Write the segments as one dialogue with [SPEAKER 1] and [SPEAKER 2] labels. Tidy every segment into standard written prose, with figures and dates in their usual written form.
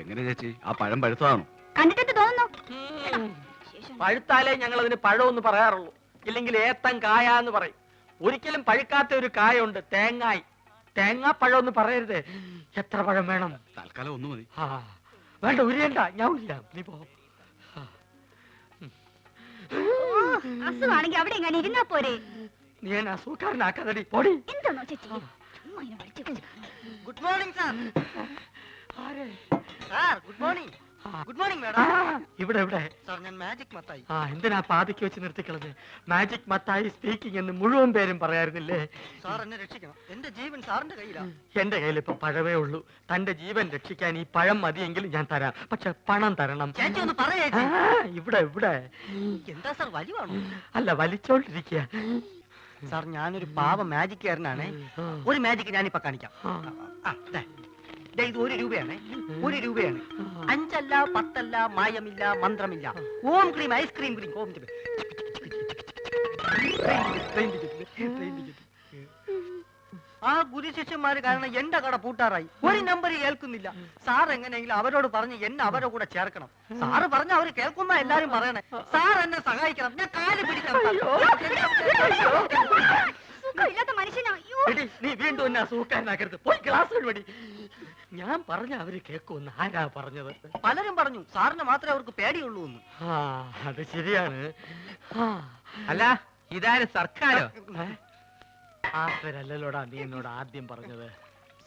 [SPEAKER 1] എങ്ങനെ ചേച്ചി ആ പഴം പഴുത്തതാണോ?
[SPEAKER 2] കണ്ടിട്ട് തോന്നുന്നു.
[SPEAKER 3] പഴുത്താലേ ഞങ്ങൾ അതിന് പഴമെന്ന് പറയാറുള്ളൂ, ഇല്ലെങ്കിൽ ഏത്തൻ കായ എന്ന് പറയും. ഒരിക്കലും പഴുക്കാത്ത ഒരു കായുണ്ട്, തേങ്ങായി. തേങ്ങാപ്പഴം എന്ന് പറയരുത്. എത്ര പഴം വേണം?
[SPEAKER 1] തൽക്കാലം ഒന്ന് മതി.
[SPEAKER 3] വേണ്ട, ഉരിയണ്ട, ഞാൻ ഉരിയാം, നീ പോ.
[SPEAKER 2] അസുഖാണെങ്കിൽ അവിടെ എങ്ങനെ ഇരുന്നാ പോരെ?
[SPEAKER 3] നീ എന്നെ അസുഖക്കാരനാക്കാതടി, പൊടി.
[SPEAKER 2] എന്താണോ ചേച്ചി?
[SPEAKER 4] Good morning sir. Good morning. Good morning madam.
[SPEAKER 3] ഇവിടെ ഇവിടെ
[SPEAKER 4] സാർ, ഞാൻ മാജിക് മത്തായി.
[SPEAKER 3] എന്തിനാ പാതിക്ക് വെച്ച് നിർത്തിക്കളത്? മാജിക് മത്തായി സ്പീക്കിംഗ് എന്ന് മുഴുവൻ പേരും പറയാറുന്നില്ലേ?
[SPEAKER 4] സാർ എന്നെ രക്ഷിക്കണം, എന്റെ ജീവൻ സാറിന്റെ കയ്യിലാണ്.
[SPEAKER 3] എന്റെ കയ്യിൽ ഇപ്പൊ പഴമേ ഉള്ളൂ. തന്റെ ജീവൻ രക്ഷിക്കാൻ ഈ പഴം മതിയെങ്കിൽ ഞാൻ തരാം, പക്ഷെ പണം തരണം.
[SPEAKER 4] ചേച്ചി ഒന്ന് പറയേ.
[SPEAKER 3] ഇവിടെ ഇവിടെ.
[SPEAKER 4] എന്താ സാർ, വലിവാണോ?
[SPEAKER 3] അല്ല, വലിച്ചോണ്ടിരിക്കുക.
[SPEAKER 4] സാർ, ഞാനൊരു പാവ മാജിക്കാരനാണ്. ഒരു മാജിക് ഞാനിപ്പോ കാണിക്കാം. ഇത് 1 രൂപയാണ്. 1 രൂപയാണ്. 5 അല്ല, 10 അല്ല, മായമില്ല, മന്ത്രമില്ല. ഓം ക്രീം, ഐസ്ക്രീം ക്രീം. ഓം ആ ഗുരുശിഷ്യന്മാര് കാരണം എന്റെ കട പൂട്ടാറായി. ഒരു നമ്പർ കേൾക്കുന്നില്ല. സാർ എങ്ങനെയെങ്കിലും അവരോട് പറഞ്ഞ് എന്നെ അവരുടെ കൂടെ ചേർക്കണം. സാറ് പറഞ്ഞ അവര് കേൾക്കുന്ന എല്ലാരും പറയണേ. സാർ എന്നെ സഹായിക്കണം, ഞാൻ കാല് പിടിക്കണം.
[SPEAKER 3] നീ വീണ്ടും എന്നെ അസുഖക്കാരനാക്കരുത്, പോയി ക്ലാസ് വഴി. ഞാൻ പറഞ്ഞ അവര് കേൾക്കുമെന്ന് ആരാ പറഞ്ഞത്?
[SPEAKER 4] പലരും പറഞ്ഞു, സാറിന് മാത്രമേ അവർക്ക് പേടിയുള്ളൂ എന്ന്.
[SPEAKER 3] അത് ശരിയാണ്.
[SPEAKER 5] അല്ല, ഇതാരും സർക്കാരോ?
[SPEAKER 3] അല്ലല്ലോടാ നീ എന്നോട് ആദ്യം പറഞ്ഞത്.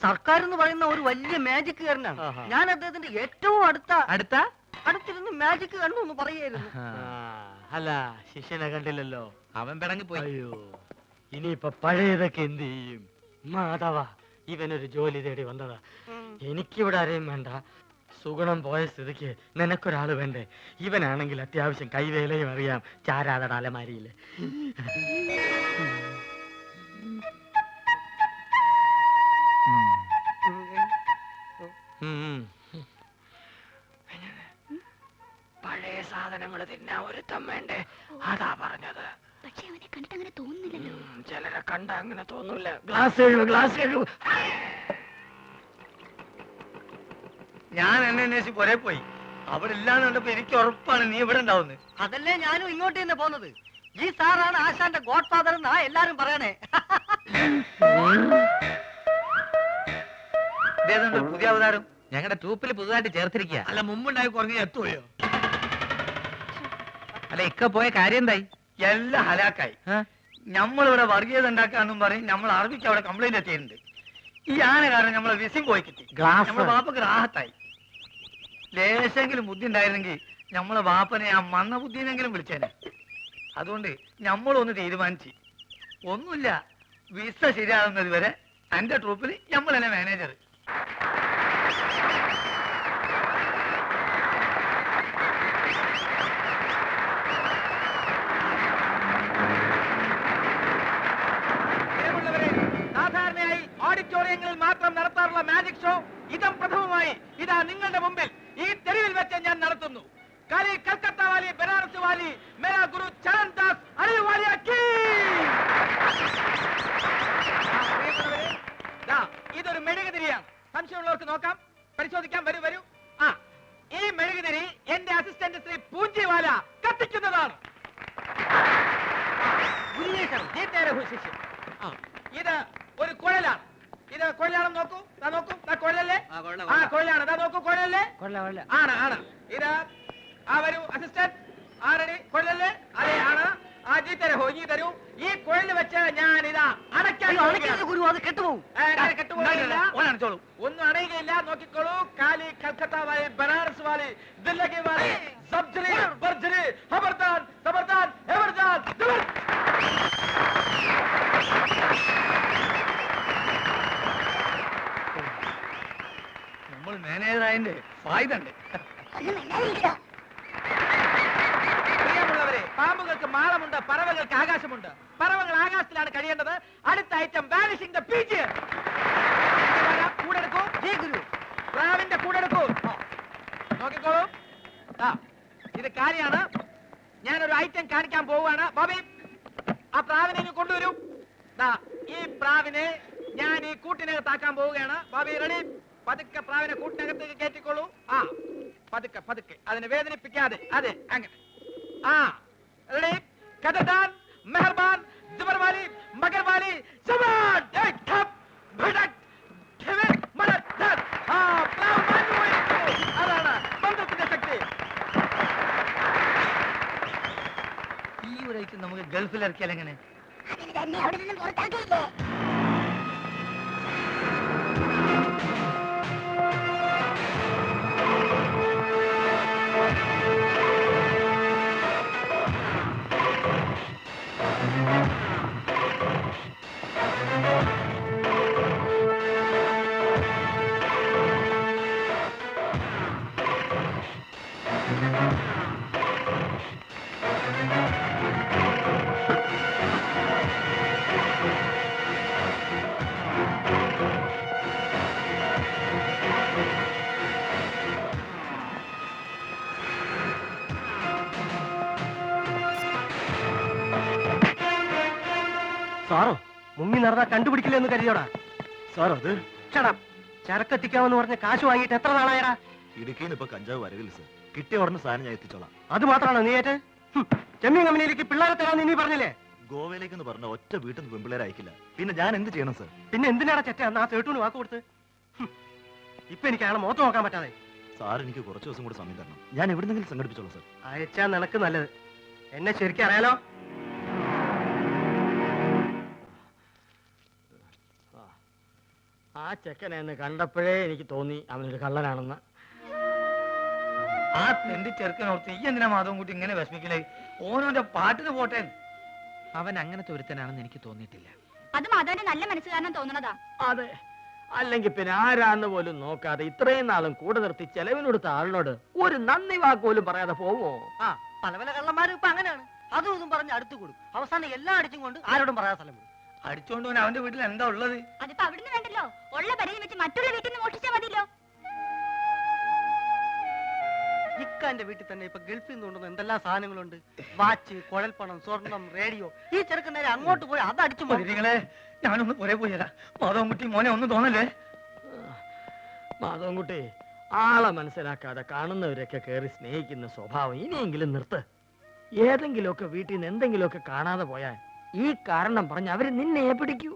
[SPEAKER 4] സർക്കാർ എന്ന് പറയുന്ന ഒരു വലിയ മാജിക്കുകാരനാണ്. ഞാൻ അദ്ദേഹത്തിന്റെ ഏറ്റവും അടുത്തിരുന്ന് മാജിക് കണ്ടു എന്ന് പറയായിരുന്നു.
[SPEAKER 3] അല്ല, ശിഷ്യനെ കണ്ടില്ലല്ലോ,
[SPEAKER 5] അവൻ പിടങ്ങി പോയി.
[SPEAKER 3] അയ്യോ, ഇനിയിപ്പൊ പഴയതൊക്കെ എന്ത് ചെയ്യും? മാധവ, ഇവനൊരു ജോലി തേടി വന്നതാ. എനിക്കിവിടെ ആരെയും വേണ്ട. സുഗുണം പോയ സ്ഥിതിക്ക് നിനക്കൊരാള് വേണ്ടേ? ഇവനാണെങ്കിൽ അത്യാവശ്യം കൈവേലയും അറിയാം. ചാരാതട അലമാരിയില്. പഴയ സാധനങ്ങൾ തിന്നാ ഒരുത്തം വേണ്ടേ? അതാ പറഞ്ഞത്.
[SPEAKER 2] പക്ഷെ അവനെ കണ്ടിട്ട് അങ്ങനെ തോന്നുന്നില്ലല്ലോ.
[SPEAKER 3] ചിലരെ കണ്ട അങ്ങനെ തോന്നൂല. ഗ്ലാസ് എഴുതു.
[SPEAKER 4] ഞാൻ എന്നെ അന്വേഷിച്ച് പുറേ പോയി. അവിടെ ഇല്ലാന്ന് കണ്ടപ്പോ എനിക്ക് ഉറപ്പാണ് നീ ഇവിടെ ഉണ്ടാവുന്നത്. അതല്ലേ ഞാനും ഇങ്ങോട്ട് തന്നെ പോന്നത്. ഈ സാറാണ് ആശാന്റെ ഗോഡ് ഫാദർ എന്നാ എല്ലാരും പറയണേ. പുതിയ അവതാരം
[SPEAKER 5] ഞങ്ങളുടെ ട്രൂപ്പിൽ പുതുതായിട്ട് ചേർത്തിരിക്കുക.
[SPEAKER 4] അല്ല, മുമ്പുണ്ടായി കുറഞ്ഞ എത്തുകയോ?
[SPEAKER 5] അല്ല, ഇക്ക പോയ കാര്യം എന്തായി?
[SPEAKER 4] എല്ലാം ഹലാക്കായി. നമ്മളിവിടെ വർഗീയത ഉണ്ടാക്കാന്നും പറയും. നമ്മൾ അറബിക്ക് അവിടെ കംപ്ലൈന്റ് എത്തിയിട്ടുണ്ട്. ഈ ആന കാരണം നമ്മളെ വിസിം പോയി കിട്ടി. നമ്മളെ ബാപ്പക്ക് റാഹത്തായി. ലേശെങ്കിലും ബുദ്ധി ഉണ്ടായിരുന്നെങ്കിൽ നമ്മളെ ബാപ്പനെ ആ മന്ന ബുദ്ധിനെങ്കിലും വിളിച്ചേനെ. അതുകൊണ്ട് നമ്മളൊന്ന് തീരുമാനിച്ച്, ഒന്നുമില്ല, വിസ ശരിയാകുന്നത് വരെ എന്റെ ട്രൂപ്പിൽ നമ്മൾ തന്നെ മാനേജർ.
[SPEAKER 3] സാധാരണയായി ഓഡിറ്റോറിയങ്ങളിൽ മാത്രം നടത്താറുള്ള മാജിക് ഷോ ഇതം പ്രഥമമായി ഇതാ നിങ്ങളുടെ മുമ്പിൽ ഈ തെരുവിൽ വെച്ച് ഞാൻ നടത്തുന്നു. കാലി കൽക്കത്ത വാലി, ബനാറസ് വാലി, മേരാ ഗുരു ചരൺ ദാസ് അലിവാലിയ കീ. ഇതൊരു മെഴുകുതിരിയാണ്. സംശയമുള്ളവർക്ക് നോക്കാം, പരിശോധിക്കാം. വരൂ വരൂ. ഈ മെഴുകുതിരി എന്റെ അസിസ്റ്റന്റ് ശ്രീ പൂഞ്ചിവാല കത്തിക്കുന്നതാണ്. ഇത് ഒരു കുഴലാണ്. ഇത് കുഴലാണെന്ന് നോക്കൂ. നോക്കൂ, കുഴലല്ലേ? കുഴലാണ്. നോക്കൂ, കുഴലല്ലേ? ആണ് ആണ്. ഇത് വരൂ അസിസ്റ്റന്റ്. ആരടി കുഴലല്ലേ? അതെ, ആണ്. ജീ തരൂ, ഇനി തരൂ. ഈ കുഴല് വെച്ച് ഞാൻ ഇതാ അടയ്ക്കാൻ
[SPEAKER 4] ഗുരു, അത് കെട്ടുപോകും.
[SPEAKER 3] ഒന്നും അണയുകയില്ല. നോക്കിക്കോളൂ. കാലി കൽക്കത്ത വാലി, ബനാറസ് വാലി, ദില്ലി വാലി, സബ്ജരി ബർജരി, ഖബർദാർ ഖബർദാർ ഖബർദാർ.
[SPEAKER 4] നമ്മൾ മാനേജറായതിന്റെ ഫായ്ദ ഉണ്ട്.
[SPEAKER 3] പ്രിയമുള്ളവരെ, പാമ്പുകൾക്ക് മാളമുണ്ട്, പറവകൾക്ക് ആകാശമുണ്ട്. പറവകൾ ആകാശത്തിലാണ് കഴിയേണ്ടത്. അടുത്ത ഐറ്റം വാനിഷിംഗ് ദ പീജിയൻ. കൂടെടുക്കൂ. ജി ഗുരു. പ്രാവിന്റെ കൂടെടുക്കൂ. നോക്കിക്കോളൂ. ഇത് കാര്യമാണ്. ഞാനൊരു ഐറ്റം കാണിക്കാൻ പോവുകയാണ്. ബോബി, ആ പ്രാവിനെ ഇങ്ങ് കൊണ്ടുവരൂ. ഈ പ്രാവിനെ ഞാൻ ഈ കൂട്ടിനകത്താക്കാൻ പോവുകയാണ്. ബോബി, റെഡി? പതുക്കെ പ്രാവിനെ കൂട്ടിനകത്തേക്ക് കയറ്റിക്കോളൂ. ആ പതുക്കെ പതുക്കെ, അതിനെ വേദനിപ്പിക്കാതെ. അതെ, അങ്ങനെ. ആ റെഡി, കഥദാൻ, മെഹർബാൻ, ജബർവാലി, മഗർവാലി, സവാൻ, ഏക് ഠപ്, ഭടക്, ഠിവെ, മലക്, ധർ. ആ പ്രാവ് മാഞ്ഞു പോയിരിക്കുന്നു. അതാണ് ബന്ധത്തിന്റെ ശക്തി.
[SPEAKER 4] ഈ ഒരു ഐറ്റം നമുക്ക് ഗൾഫിൽ ഇറക്കിയാൽ എങ്ങനെ?
[SPEAKER 2] അതിന് തന്നെ അവിടെ നിന്ന് പുറത്താക്കിയില്ലേ?
[SPEAKER 6] സാറോ മുങ്ങി നടന്നാ കണ്ടുപിടിക്കില്ലെന്ന് കരുതിയോടാ?
[SPEAKER 1] സാർ അത്
[SPEAKER 6] ചേടാ, ചരക്കെത്തിക്കാമെന്ന് പറഞ്ഞ കാശ് വാങ്ങിയിട്ട് എത്ര നാളായടാ?
[SPEAKER 1] ഇടുക്കിയിൽ നിന്ന് ഇപ്പൊ കഞ്ചാവ് വരവില്ല സാർ. കിട്ടിയ ഉടനെ സാധനം ഞാൻ എത്തിച്ചോളാം.
[SPEAKER 6] അത് മാത്രമാണോ നീ ഏറ്റ്? ചെമ്മീൻ കമ്പനിയിലേക്ക് പിള്ളേരെ തരാന്ന് നീ പറഞ്ഞില്ലേ?
[SPEAKER 1] ഗോവയിലേക്ക് എന്ന് പറഞ്ഞ ഒറ്റ വീട്ടിൽ നിന്ന് പെമ്പിള്ളേരെ അയക്കില്ല. പിന്നെ ഞാൻ എന്ത് ചെയ്യണം സാർ?
[SPEAKER 6] പിന്നെ എന്തിനാടാ ചെറ്റ അന്ന് ആ തേട്ടൂന് വാക്ക് കൊടുത്ത്? ഇപ്പൊ എനിക്ക് അയാളെ മുഖത്ത് നോക്കാൻ പറ്റാതെ.
[SPEAKER 1] സാർ എനിക്ക് കുറച്ച് ദിവസം കൂടി സമയം തരണം. ഞാൻ എവിടെന്നെങ്കിലും സംഘടിപ്പിച്ചോളാം സാർ.
[SPEAKER 6] അയച്ചാ നിനക്ക് നല്ലത്. എന്നെ ശരിക്കും അറിയാലോ.
[SPEAKER 7] ആ ചെക്കനെ എന്ന് കണ്ടപ്പോഴേ എനിക്ക് തോന്നി അവനൊരു കള്ളനാണെന്ന്.
[SPEAKER 4] ആ തെണ്ടി ചെറുക്കനോർത്ത് ഈ എന്തിനാ മാധവൻ കുട്ടി ഇങ്ങനെ വിഷമിക്കലേ? ഓനോന്റെ പാട്ടിന് പോട്ടെ.
[SPEAKER 5] അവൻ അങ്ങനത്തെ ഒരുത്തനാണെന്ന് എനിക്ക് തോന്നിയിട്ടില്ല.
[SPEAKER 2] അത് മാധവന്റെ നല്ല മനസ്സ് കാരണം തോന്നണതാ.
[SPEAKER 7] അതെ, അല്ലെങ്കിൽ പിന്നെ ആരാന്ന് പോലും നോക്കാതെ ഇത്രയും നാളും കൂടെ നിർത്തി ചെലവിനൊടുത്ത ആളിനോട് ഒരു നന്ദി വാക്ക് പോലും പറയാതെ പോവോ?
[SPEAKER 6] ആ പല പല കള്ളന്മാരും ഇപ്പൊ അങ്ങനെയാണ്. അതും ഇതും പറഞ്ഞ് അടുത്ത് കൂടും. അവസാനം എല്ലാം അടിച്ചും കൊണ്ട് ആരോടും പറയാൻ സ്ഥലം വിടും.
[SPEAKER 4] അടിച്ചോണ്ട് പോൻ അവന്റെ വീട്ടിൽ എന്താ ഉള്ളത്?
[SPEAKER 2] അതിപ്പോ അവിടുന്ന് വേണ്ടല്ലോ, ഉള്ള പരിധി വെച്ച് മറ്റുള്ള വീട്ടിൽ നിന്ന് മോഷിച്ചാ മതിയല്ലോ.
[SPEAKER 6] ഇക്കാന്റെ വീട്ടിൽ തന്നെ ഇപ്പൊ ഗൾഫിൽ നിന്ന് കൊണ്ടുവന്ന എന്തെല്ലാം സാധനങ്ങളുണ്ട്. വാച്ച്, കുഴൽപ്പണം, സ്വർണം, റേഡിയോ. ഈ ചെറുക്കൻ നേരെ അങ്ങോട്ട് പോയി അത് അടിച്ചു പോയി.
[SPEAKER 4] നിങ്ങളെ ഞാനൊന്ന് പുറേ പോയതാ. മാധവൻ കുട്ടി മോനെ ഒന്നും തോന്നല്ലേ?
[SPEAKER 7] മാധവൻകുട്ടി, ആളെ മനസ്സിലാക്കാതെ കാണുന്നവരൊക്കെ കയറി സ്നേഹിക്കുന്ന സ്വഭാവം ഇനിയെങ്കിലും നിർത്ത്. ഏതെങ്കിലുമൊക്കെ വീട്ടിൽ നിന്ന് എന്തെങ്കിലുമൊക്കെ കാണാതെ പോയാൽ ഈ കാരണം പറഞ്ഞ് അവര് നിന്നെ പിടിക്കൂ.